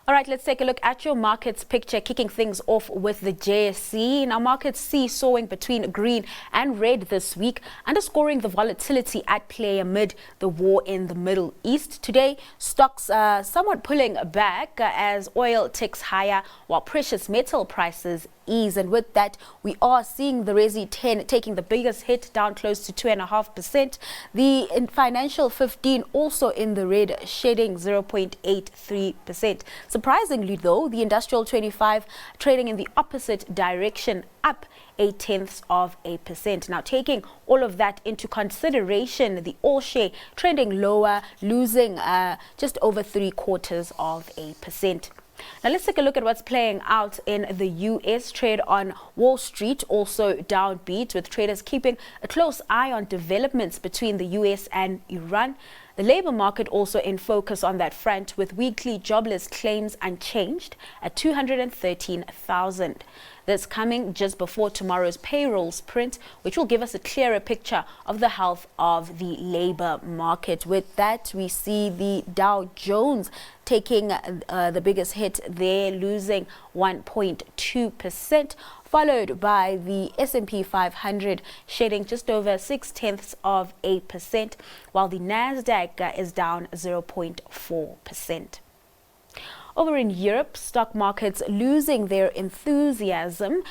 All right, let's take a look at your markets picture, kicking things off with the JSE. Now, markets seesawing between green and red this week, underscoring the volatility at play amid the war in the Middle East. Today, stocks somewhat pulling back as oil ticks higher while precious metal prices ease. And with that, we are seeing the Resi 10 taking the biggest hit, down close to 2.5%. The financial 15 also in the red, shedding 0.83%. Surprisingly, though, the industrial 25 trading in the opposite direction, up 0.8%. Now, taking all of that into consideration, the all share trending lower, losing just over 0.75%. Now, let's take a look at what's playing out in the U.S. Trade on Wall Street also downbeat, with traders keeping a close eye on developments between the U.S. and Iran. The labor market also in focus on that front, with weekly jobless claims unchanged at 213,000. This coming just before tomorrow's payrolls print, which will give us a clearer picture of the health of the labor market. With that, we see the Dow Jones taking the biggest hit there, losing 1.2%. Followed by the S&P 500 shedding just over 0.6%, while the Nasdaq is down 0.4%. Over in Europe, stock markets losing their enthusiasm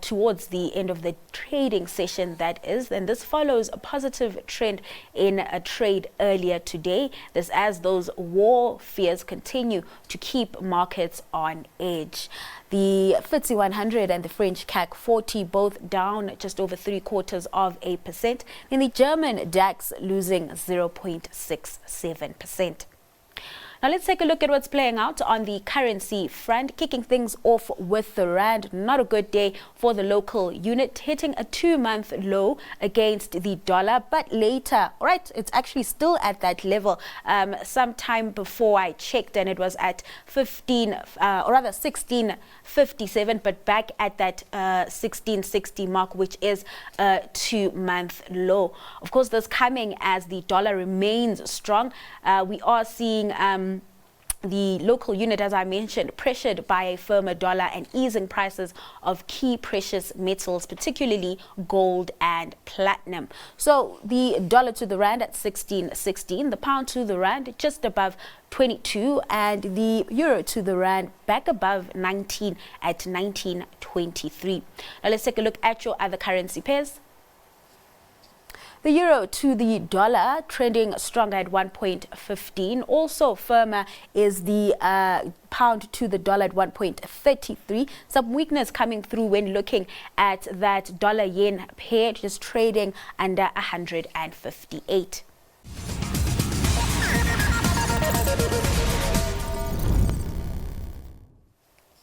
towards the end of the trading session, that is. And this follows a positive trend in a trade earlier today. This as those war fears continue to keep markets on edge. The FTSE 100 and the French CAC 40 both down just over 0.75%. And the German DAX losing 0.67%. Now, let's take a look at what's playing out on the currency front, kicking things off with the rand. Not a good day for the local unit, hitting a 2-month low against the dollar. But later, all right, it's actually still at that level. Sometime before I checked, and it was at 16.57, but back at that 16.60 mark, which is a 2-month low. Of course, this coming as the dollar remains strong. We are seeing the local unit, as I mentioned, pressured by a firmer dollar and easing prices of key precious metals, particularly gold and platinum. So the dollar to the rand at 16.16, the pound to the rand just above 22, and the euro to the rand back above 19 at 19.23. Now, let's take a look at your other currency pairs. The euro to the dollar trending stronger at 1.15. Also firmer is the pound to the dollar at 1.33. Some weakness coming through when looking at that dollar yen pair, just trading under 158.